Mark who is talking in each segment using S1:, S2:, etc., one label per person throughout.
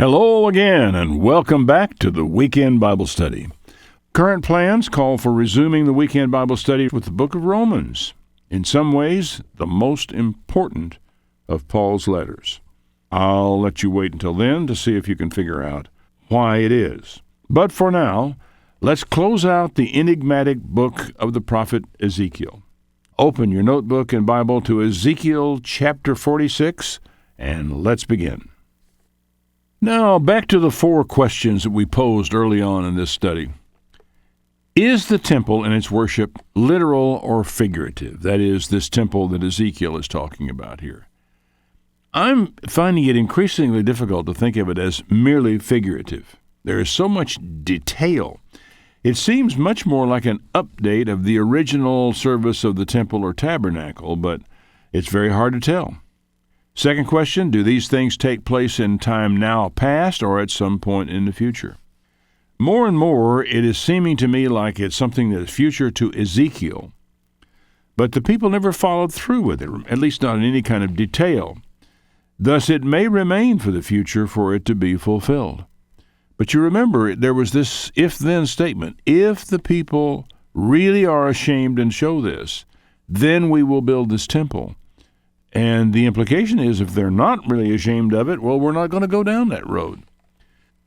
S1: Hello again, and welcome back to the Weekend Bible Study. Current plans call for resuming the Weekend Bible Study with the book of Romans, in some ways the most important of Paul's letters. I'll let you wait until then to see if you can figure out why it is. But for now, let's close out the enigmatic book of the prophet Ezekiel. Open your notebook and Bible to Ezekiel chapter 46, and let's begin. Now, back to the four questions that we posed early on in this study. Is the temple and its worship literal or figurative? That is, this temple that Ezekiel is talking about here. I'm finding it increasingly difficult to think of it as merely figurative. There is so much detail. It seems much more like an update of the original service of the temple or tabernacle, but it's very hard to tell. Second question, do these things take place in time now past or at some point in the future? More and more, it is seeming to me like it's something that is future to Ezekiel, but the people never followed through with it, at least not in any kind of detail. Thus, it may remain for the future for it to be fulfilled. But you remember, there was this if-then statement. If the people really are ashamed and show this, then we will build this temple. And the implication is if they're not really ashamed of it, well, we're not going to go down that road.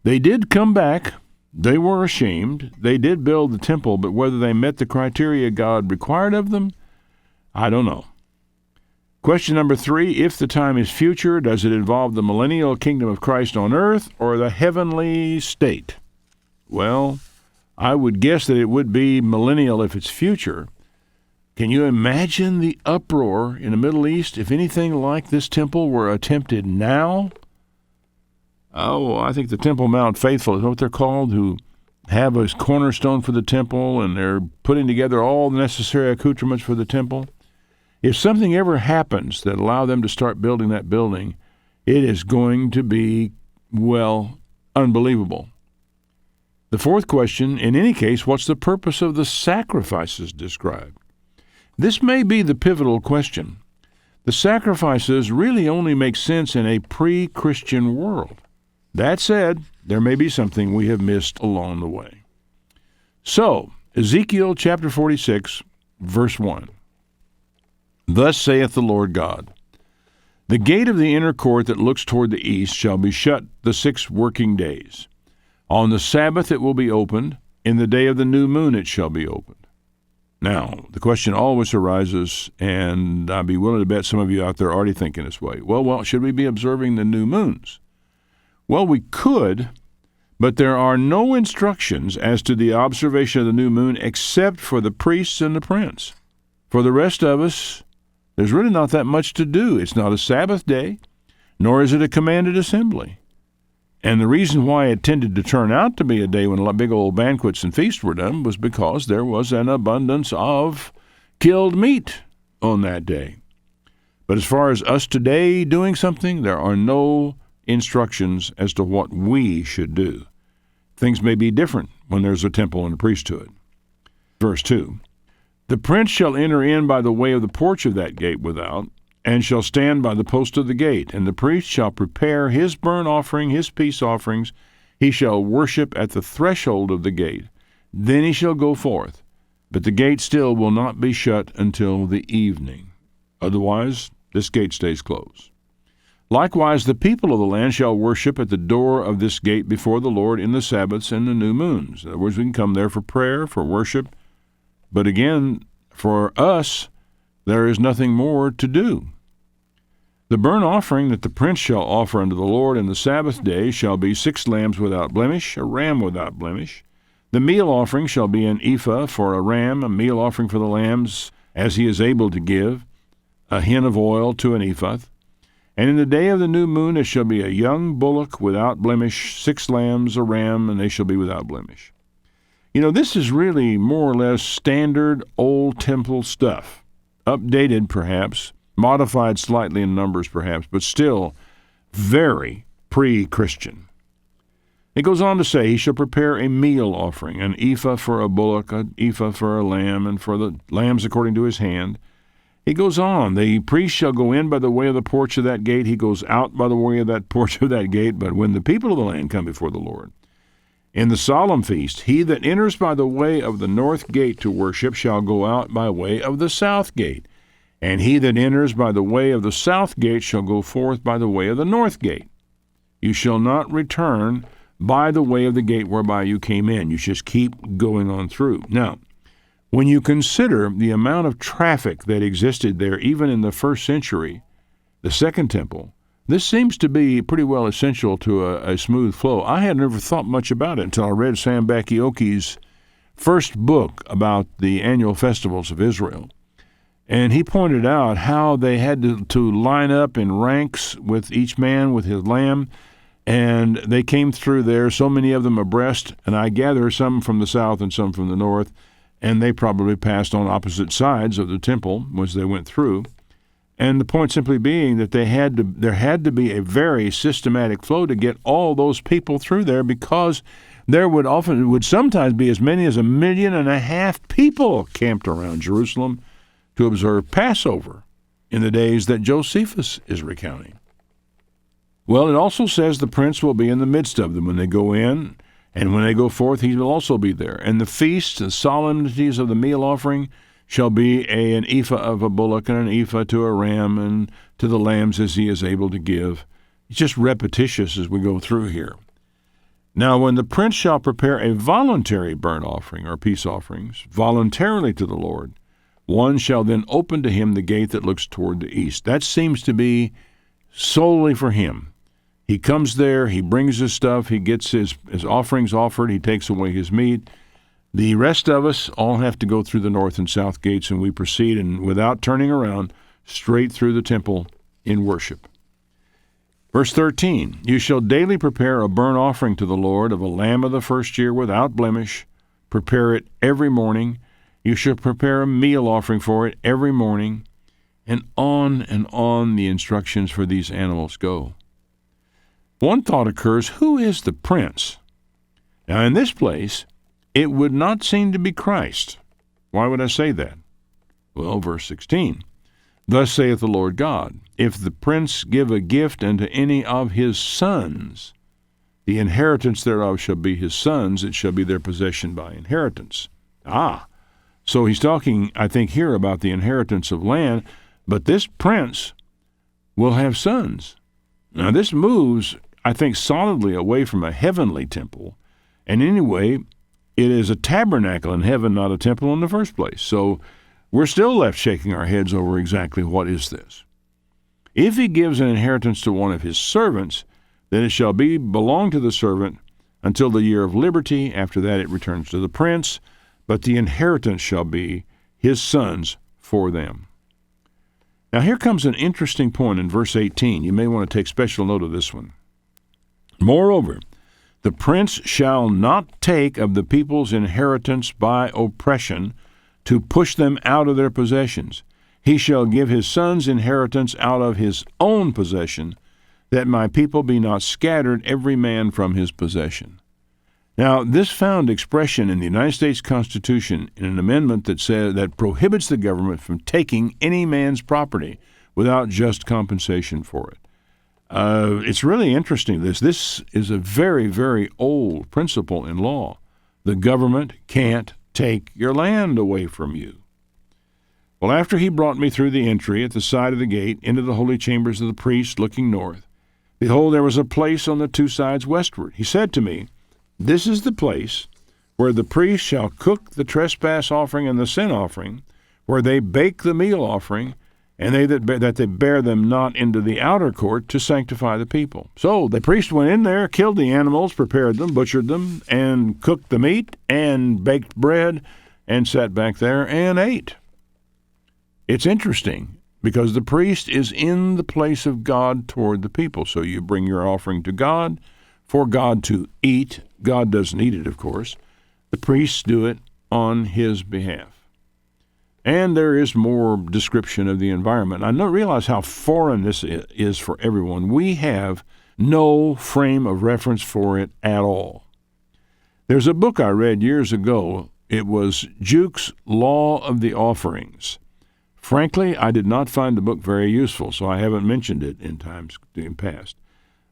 S1: They did come back. They were ashamed. They did build the temple, but whether they met the criteria God required of them, I don't know. Question number 3, if the time is future, does it involve the millennial kingdom of Christ on earth or the heavenly state? Well, I would guess that it would be millennial if it's future. Can you imagine the uproar in the Middle East if anything like this temple were attempted now? Oh, I think the Temple Mount Faithful is what they're called, who have a cornerstone for the temple, and they're putting together all the necessary accoutrements for the temple. If something ever happens that allow them to start building that building, it is going to be, well, unbelievable. The fourth question, in any case, what's the purpose of the sacrifices described? This may be the pivotal question. The sacrifices really only make sense in a pre-Christian world. That said, there may be something we have missed along the way. So, Ezekiel chapter 46, verse 1. Thus saith the Lord God, the gate of the inner court that looks toward the east shall be shut the 6 working days. On the Sabbath it will be opened, in the day of the new moon it shall be opened. Now, the question always arises, and I'd be willing to bet some of you out there are already thinking this way. Well, should we be observing the new moons? Well, we could, but there are no instructions as to the observation of the new moon except for the priests and the prince. For the rest of us, there's really not that much to do. It's not a Sabbath day, nor is it a commanded assembly. And the reason why it tended to turn out to be a day when big old banquets and feasts were done was because there was an abundance of killed meat on that day. But as far as us today doing something, there are no instructions as to what we should do. Things may be different when there's a temple and a priesthood. Verse 2, the prince shall enter in by the way of the porch of that gate without, and shall stand by the post of the gate, and the priest shall prepare his burnt offering, his peace offerings. He shall worship at the threshold of the gate. Then he shall go forth, but the gate still will not be shut until the evening. Otherwise, this gate stays closed. Likewise, the people of the land shall worship at the door of this gate before the Lord in the Sabbaths and the new moons. In other words, we can come there for prayer, for worship. But again, for us, there is nothing more to do. The burnt offering that the prince shall offer unto the Lord in the Sabbath day shall be 6 lambs without blemish, a ram without blemish. The meal offering shall be an ephah for a ram, a meal offering for the lambs, as he is able to give, a hin of oil to an ephah. And in the day of the new moon it shall be a young bullock without blemish, 6 lambs, a ram, and they shall be without blemish. You know, this is really more or less standard old temple stuff, updated perhaps, modified slightly in numbers perhaps, but still very pre-Christian. It goes on to say, he shall prepare a meal offering, an ephah for a bullock, an ephah for a lamb, and for the lambs according to his hand. He goes on, the priest shall go in by the way of the porch of that gate. He goes out by the way of that porch of that gate. But when the people of the land come before the Lord, in the solemn feast, he that enters by the way of the north gate to worship shall go out by way of the south gate. And he that enters by the way of the south gate shall go forth by the way of the north gate. You shall not return by the way of the gate whereby you came in. You just keep going on through. Now, when you consider the amount of traffic that existed there, even in the first century, the Second Temple, this seems to be pretty well essential to a smooth flow. I had never thought much about it until I read Sam Bakioki's first book about the annual festivals of Israel. And he pointed out how they had to line up in ranks with each man with his lamb, and they came through there, so many of them abreast, and I gather some from the south and some from the north, and they probably passed on opposite sides of the temple as they went through. And the point simply being that there had to be a very systematic flow to get all those people through there, because there would sometimes be as many as 1.5 million people camped around Jerusalem to observe Passover in the days that Josephus is recounting. Well, it also says the prince will be in the midst of them when they go in, and when they go forth, he will also be there. And the feasts and solemnities of the meal offering shall be an ephah of a bullock and an ephah to a ram, and to the lambs as he is able to give. It's just repetitious as we go through here. Now, when the prince shall prepare a voluntary burnt offering or peace offerings voluntarily to the Lord, one shall then open to him the gate that looks toward the east. That seems to be solely for him. He comes there, he brings his stuff, he gets his offerings offered, he takes away his meat. The rest of us all have to go through the north and south gates, and we proceed, and without turning around, straight through the temple in worship. Verse 13, you shall daily prepare a burnt offering to the Lord of a lamb of the first year without blemish. Prepare it every morning. You shall prepare a meal offering for it every morning. And on the instructions for these animals go. One thought occurs, who is the prince? Now, in this place, it would not seem to be Christ. Why would I say that? Well, verse 16, thus saith the Lord God, if the prince give a gift unto any of his sons, the inheritance thereof shall be his sons, it shall be their possession by inheritance. So he's talking, I think, here about the inheritance of land, but this prince will have sons. Now, this moves, I think, solidly away from a heavenly temple, and anyway, it is a tabernacle in heaven, not a temple in the first place. So we're still left shaking our heads over exactly what is this. If he gives an inheritance to one of his servants, then it shall belong to the servant until the year of liberty. After that it returns to the prince, but the inheritance shall be his sons for them. Now here comes an interesting point in verse 18. You may want to take special note of this one. Moreover, the prince shall not take of the people's inheritance by oppression to push them out of their possessions. He shall give his son's inheritance out of his own possession, that my people be not scattered every man from his possession. Now, this found expression in the United States Constitution in an amendment that prohibits the government from taking any man's property without just compensation for it. It's really interesting. This is a very, very old principle in law. The government can't take your land away from you. Well, after he brought me through the entry at the side of the gate into the holy chambers of the priests looking north, behold, there was a place on the two sides westward. He said to me, this is the place where the priest shall cook the trespass offering and the sin offering, where they bake the meal offering, and that they bear them not into the outer court to sanctify the people. So the priest went in there, killed the animals, prepared them, butchered them, and cooked the meat, and baked bread, and sat back there and ate. It's interesting, because the priest is in the place of God toward the people. So you bring your offering to God, for God to eat. God doesn't eat it, of course. The priests do it on his behalf. And there is more description of the environment. I don't realize how foreign this is for everyone. We have no frame of reference for it at all. There's a book I read years ago. It was Jukes' Law of the Offerings Frankly, I did not find the book very useful, so I haven't mentioned it in times in past.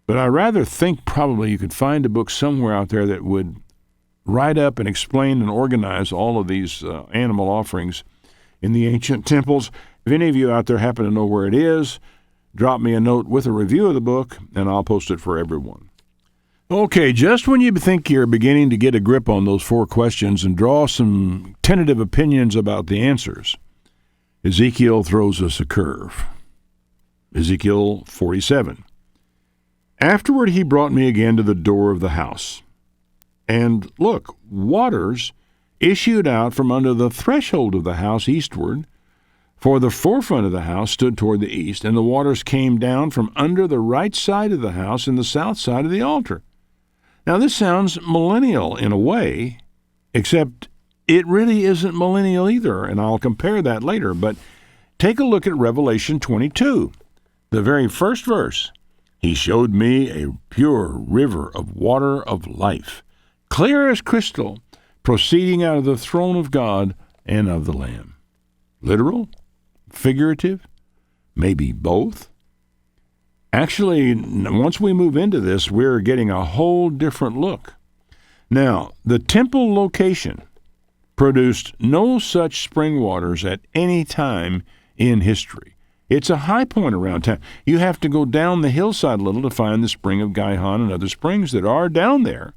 S1: But I rather think probably you could find a book somewhere out there that would write up and explain and organize all of these animal offerings in the ancient temples. If any of you out there happen to know where it is, drop me a note with a review of the book, and I'll post it for everyone. Okay, just when you think you're beginning to get a grip on those 4 questions and draw some tentative opinions about the answers, Ezekiel throws us a curve. Ezekiel 47. Afterward he brought me again to the door of the house. And look, waters issued out from under the threshold of the house eastward, for the forefront of the house stood toward the east, and the waters came down from under the right side of the house and the south side of the altar. Now this sounds millennial in a way, except it really isn't millennial either, and I'll compare that later. But take a look at Revelation 22, the very first verse. He showed me a pure river of water of life, clear as crystal, proceeding out of the throne of God and of the Lamb. Literal? Figurative? Maybe both? Actually, once we move into this, we're getting a whole different look. Now, the temple location produced no such spring waters at any time in history. It's a high point around town. You have to go down the hillside a little to find the spring of Gihon and other springs that are down there.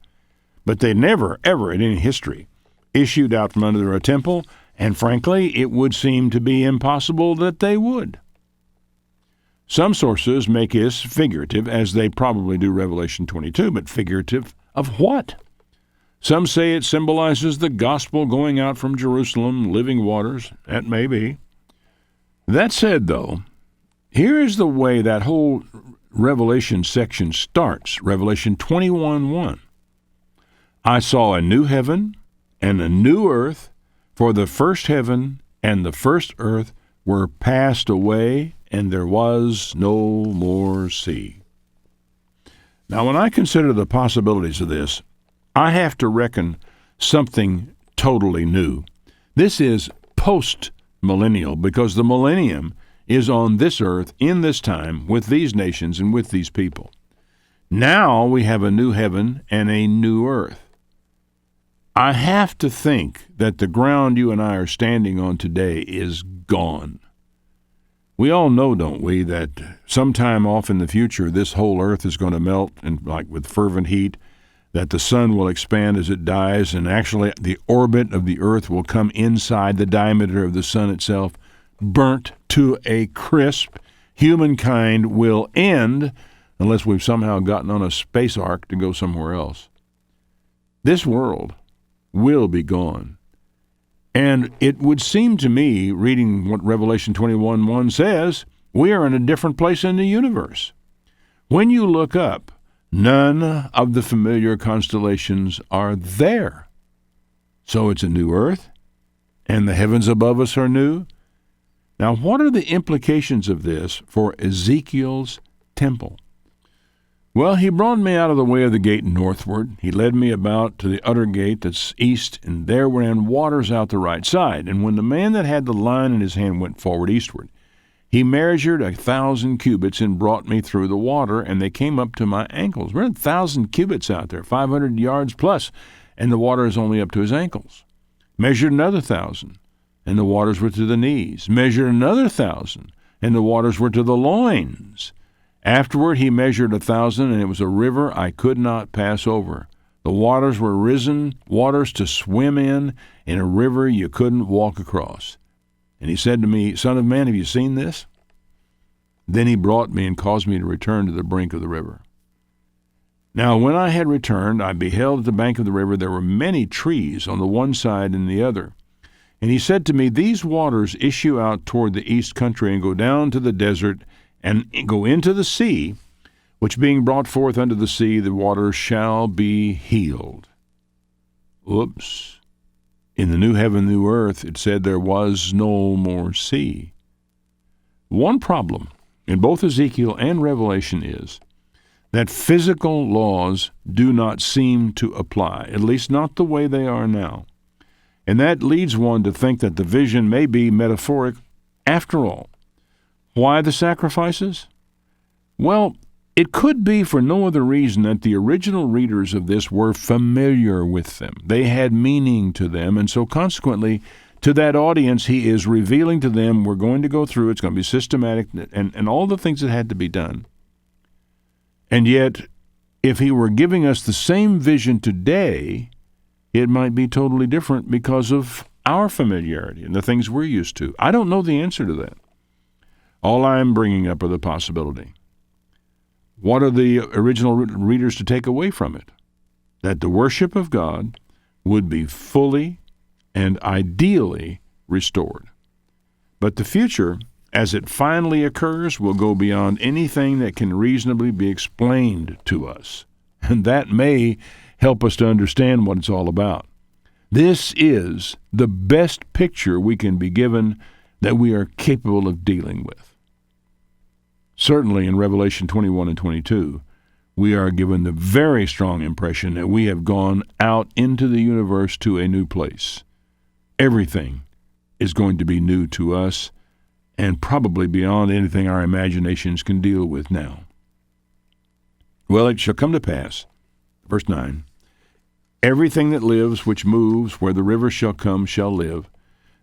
S1: But they never, ever in any history issued out from under a temple, and frankly, it would seem to be impossible that they would. Some sources make this figurative, as they probably do Revelation 22, but figurative of what? Some say it symbolizes the gospel going out from Jerusalem, living waters. That may be. That said, though, here is the way that whole Revelation section starts. Revelation 21:1. I saw a new heaven and a new earth, for the first heaven and the first earth were passed away, and there was no more sea. Now, when I consider the possibilities of this, I have to reckon something totally new. This is post-millennial, because the millennium is on this earth in this time with these nations and with these people. Now we have a new heaven and a new earth. I have to think that the ground you and I are standing on today is gone. We all know, don't we, that sometime off in the future this whole earth is going to melt, and like with fervent heat, that the sun will expand as it dies, and actually the orbit of the earth will come inside the diameter of the sun itself, burnt to a crisp. Humankind will end unless we've somehow gotten on a space ark to go somewhere else. This world will be gone. And it would seem to me, reading what Revelation 21:1 says, we are in a different place in the universe. When you look up, none of the familiar constellations are there. So it's a new earth, and the heavens above us are new. Now, what are the implications of this for Ezekiel's temple? Well, he brought me out of the way of the gate northward. He led me about to the utter gate that's east, and there ran waters out the right side. And when the man that had the line in his hand went forward eastward, he measured 1,000 cubits and brought me through the water, and they came up to my ankles. We're 1,000 cubits out there, 500 yards plus, and the water is only up to his ankles. Measured another 1,000, and the waters were to the knees. Measured another 1,000, and the waters were to the loins. Afterward he measured 1,000, and it was a river I could not pass over. The waters were risen waters to swim in a river you couldn't walk across. And he said to me, Son of man, have you seen this? Then he brought me and caused me to return to the brink of the river. Now when I had returned, I beheld at the bank of the river there were many trees on the one side and the other. And he said to me, These waters issue out toward the east country and go down to the desert and go into the sea, which being brought forth unto the sea, the waters shall be healed. Oops. In the new heaven, new earth, it said there was no more sea. One problem in both Ezekiel and Revelation is that physical laws do not seem to apply, at least not the way they are now. And that leads one to think that the vision may be metaphoric After all, why the sacrifices? Well, it could be for no other reason that the original readers of this were familiar with them. They had meaning to them, and so consequently, to that audience, he is revealing to them, we're going to go through, it's going to be systematic, and all the things that had to be done. And yet, if he were giving us the same vision today, it might be totally different because of our familiarity and the things we're used to. I don't know the answer to that. All I'm bringing up are the possibility. What are the original readers to take away from it? That the worship of God would be fully and ideally restored. But the future, as it finally occurs, will go beyond anything that can reasonably be explained to us. And that may help us to understand what it's all about. This is the best picture we can be given that we are capable of dealing with. Certainly in Revelation 21 and 22, we are given the very strong impression that we have gone out into the universe to a new place. Everything is going to be new to us and probably beyond anything our imaginations can deal with now. Well, it shall come to pass, verse 9, everything that lives which moves where the river shall come shall live.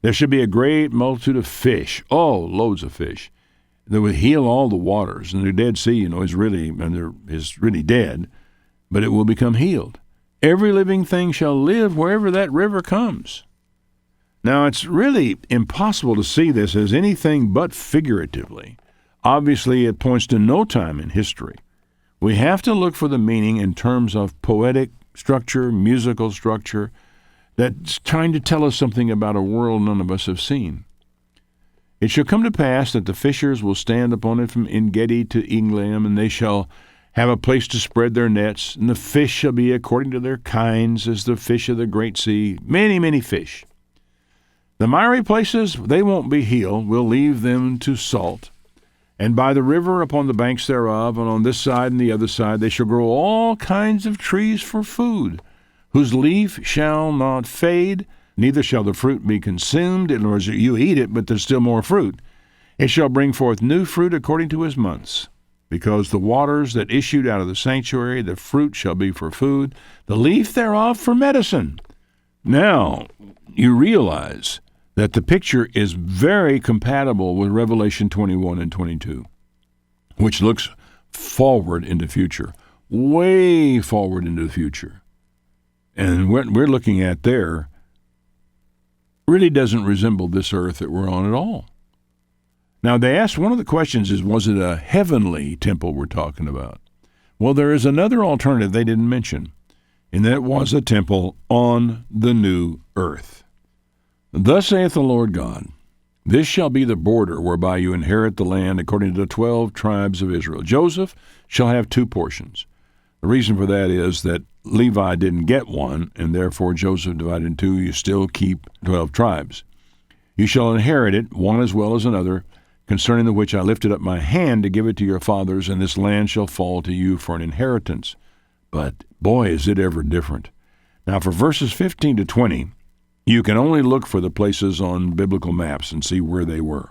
S1: There shall be a great multitude of fish, loads of fish, that will heal all the waters. And the Dead Sea, is really dead, but it will become healed. Every living thing shall live wherever that river comes. Now, it's really impossible to see this as anything but figuratively. Obviously, it points to no time in history. We have to look for the meaning in terms of poetic structure, musical structure, that's trying to tell us something about a world none of us have seen. It shall come to pass that the fishers will stand upon it from En-gedi to Englam, and they shall have a place to spread their nets, and the fish shall be according to their kinds, as the fish of the great sea, many, many fish. The miry places, they won't be healed. We'll leave them to salt. And by the river upon the banks thereof, and on this side and the other side, they shall grow all kinds of trees for food, whose leaf shall not fade, neither shall the fruit be consumed. In other words, you eat it, but there's still more fruit. It shall bring forth new fruit according to his months, because the waters that issued out of the sanctuary, the fruit shall be for food, the leaf thereof for medicine. Now, you realize that the picture is very compatible with Revelation 21 and 22, which looks forward into the future, way forward into the future. And what we're looking at there really doesn't resemble this earth that we're on at all. Now, they asked, one of the questions is, was it a heavenly temple we're talking about? Well, there is another alternative they didn't mention, and that was a temple on the new earth. Thus saith the Lord God, this shall be the border whereby you inherit the land according to the 12 tribes of Israel. Joseph shall have 2 portions. The reason for that is that Levi didn't get one, and therefore Joseph divided in 2. You still keep 12 tribes. You shall inherit it, one as well as another, concerning the which I lifted up my hand to give it to your fathers, and this land shall fall to you for an inheritance. But, boy, is it ever different. Now, for verses 15 to 20, you can only look for the places on biblical maps and see where they were.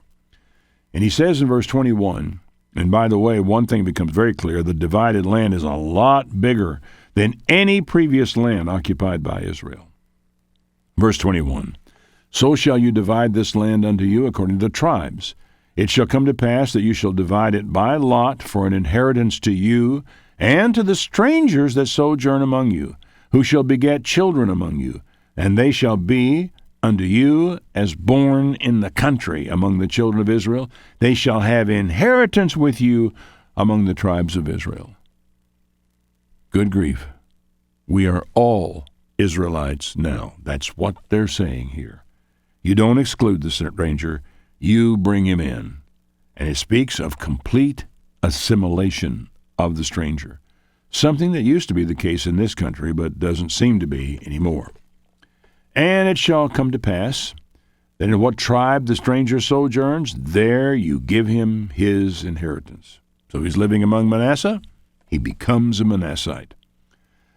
S1: And he says in verse 21, and by the way, one thing becomes very clear, the divided land is a lot bigger than any previous land occupied by Israel. Verse 21, so shall you divide this land unto you according to the tribes. It shall come to pass that you shall divide it by lot for an inheritance to you and to the strangers that sojourn among you, who shall beget children among you, and they shall be unto you as born in the country among the children of Israel. They shall have inheritance with you among the tribes of Israel. Good grief. We are all Israelites now. That's what they're saying here. You don't exclude the stranger, you bring him in. And it speaks of complete assimilation of the stranger, something that used to be the case in this country but doesn't seem to be anymore. And it shall come to pass that in what tribe the stranger sojourns, there you give him his inheritance. So he's living among Manasseh, he becomes a Manassite.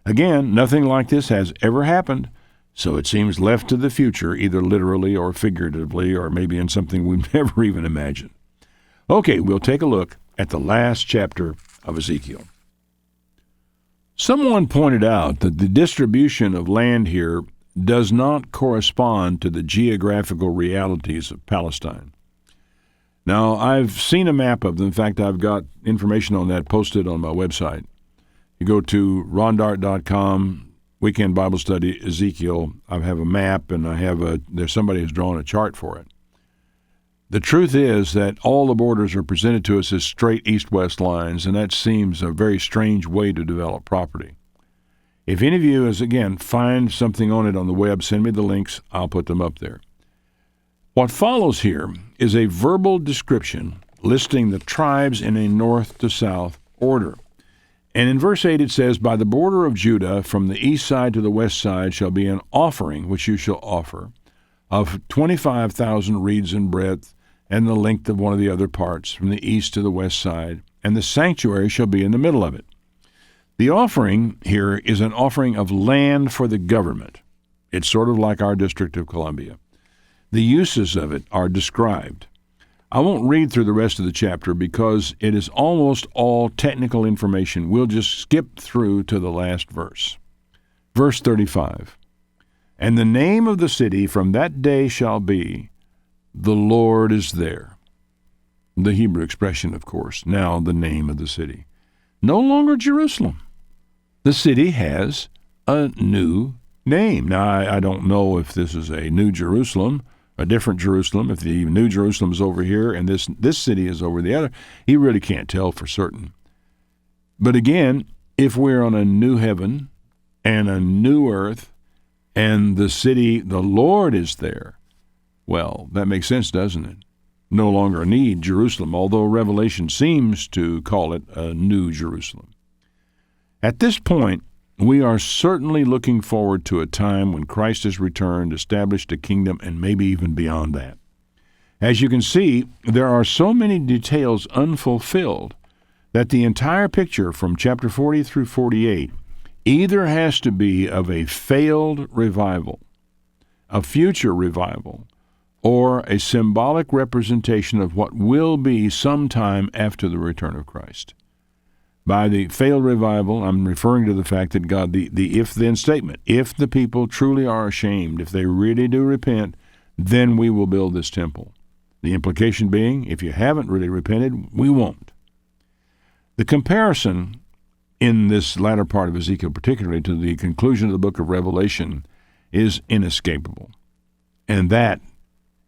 S1: Again, nothing like this has ever happened, So it seems left to the future, either literally or figuratively, or maybe in something we've never even imagined. Okay, we'll take a look at the last chapter of Ezekiel. Someone pointed out that the distribution of land here does not correspond to the geographical realities of Palestine. Now, I've seen a map of them. In fact, I've got information on that posted on my website. You go to rondart.com, Weekend Bible Study, Ezekiel. I have a map, and there's somebody who's drawn a chart for it. The truth is that all the borders are presented to us as straight east-west lines, and that seems a very strange way to develop property. If any of you, find something on it on the web, send me the links. I'll put them up there. What follows here is a verbal description listing the tribes in a north to south order. And in verse 8 it says, "By the border of Judah, from the east side to the west side, shall be an offering which you shall offer, of 25,000 reeds in breadth, and the length of one of the other parts, from the east to the west side, and the sanctuary shall be in the middle of it." The offering here is an offering of land for the government. It's sort of like our District of Columbia. The uses of it are described. I won't read through the rest of the chapter because it is almost all technical information. We'll just skip through to the last verse. Verse 35, "And the name of the city from that day shall be, the Lord is there." The Hebrew expression, of course, now the name of the city. No longer Jerusalem. The city has a new name. Now, I don't know if this is a new Jerusalem, a different Jerusalem, if the new Jerusalem is over here and this city is over the other. He really can't tell for certain. But again, if we're on a new heaven and a new earth, and the city, the Lord, is there, well, that makes sense, doesn't it? No longer need Jerusalem, although Revelation seems to call it a new Jerusalem. At this point, we are certainly looking forward to a time when Christ has returned, established a kingdom, and maybe even beyond that. As you can see, there are so many details unfulfilled that the entire picture from chapter 40 through 48 either has to be of a failed revival, a future revival, or a symbolic representation of what will be sometime after the return of Christ. By the failed revival, I'm referring to the fact that God, the if-then statement, if the people truly are ashamed, if they really do repent, then we will build this temple. The implication being, if you haven't really repented, we won't. The comparison in this latter part of Ezekiel, particularly to the conclusion of the book of Revelation, is inescapable. And that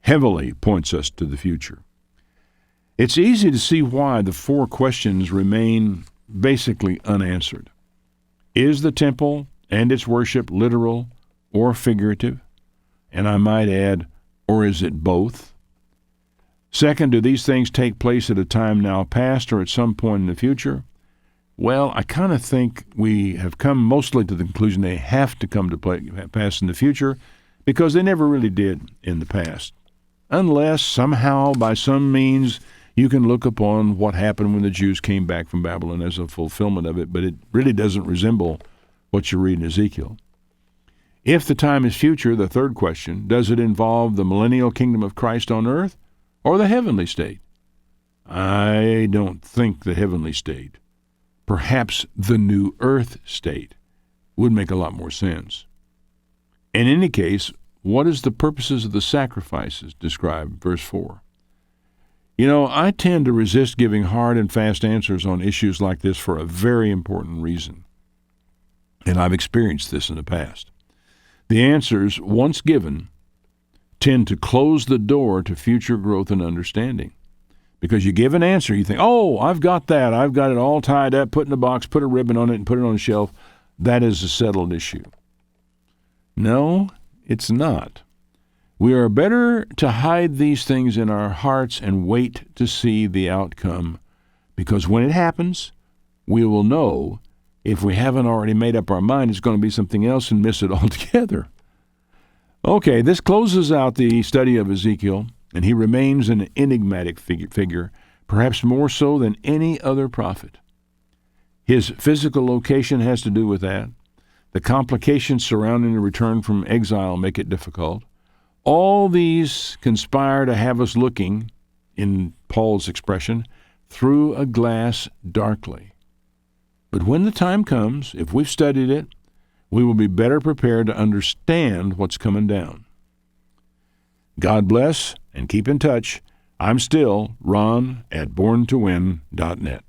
S1: heavily points us to the future. It's easy to see why the four questions remain basically unanswered. Is the temple and its worship literal or figurative? And I might add, or is it both? Second, do these things take place at a time now past or at some point in the future? Well, I kind of think we have come mostly to the conclusion they have to come to pass in the future because they never really did in the past. Unless somehow, by some means, you can look upon what happened when the Jews came back from Babylon as a fulfillment of it, but it really doesn't resemble what you read in Ezekiel. If the time is future, the third question, does it involve the millennial kingdom of Christ on earth or the heavenly state? I don't think the heavenly state. Perhaps the new earth state would make a lot more sense. In any case, what is the purposes of the sacrifices described, verse 4? You know, I tend to resist giving hard and fast answers on issues like this for a very important reason. And I've experienced this in the past. The answers, once given, tend to close the door to future growth and understanding. Because you give an answer, you think, oh, I've got that. I've got it all tied up, put in a box, put a ribbon on it, and put it on a shelf. That is a settled issue. No, it's not. We are better to hide these things in our hearts and wait to see the outcome, because when it happens, we will know, if we haven't already made up our mind, it's going to be something else and miss it altogether. Okay, this closes out the study of Ezekiel, and he remains an enigmatic figure, perhaps more so than any other prophet. His physical location has to do with that. The complications surrounding the return from exile make it difficult. All these conspire to have us looking, in Paul's expression, through a glass darkly. But when the time comes, if we've studied it, we will be better prepared to understand what's coming down. God bless and keep in touch. I'm still Ron at borntowin.net.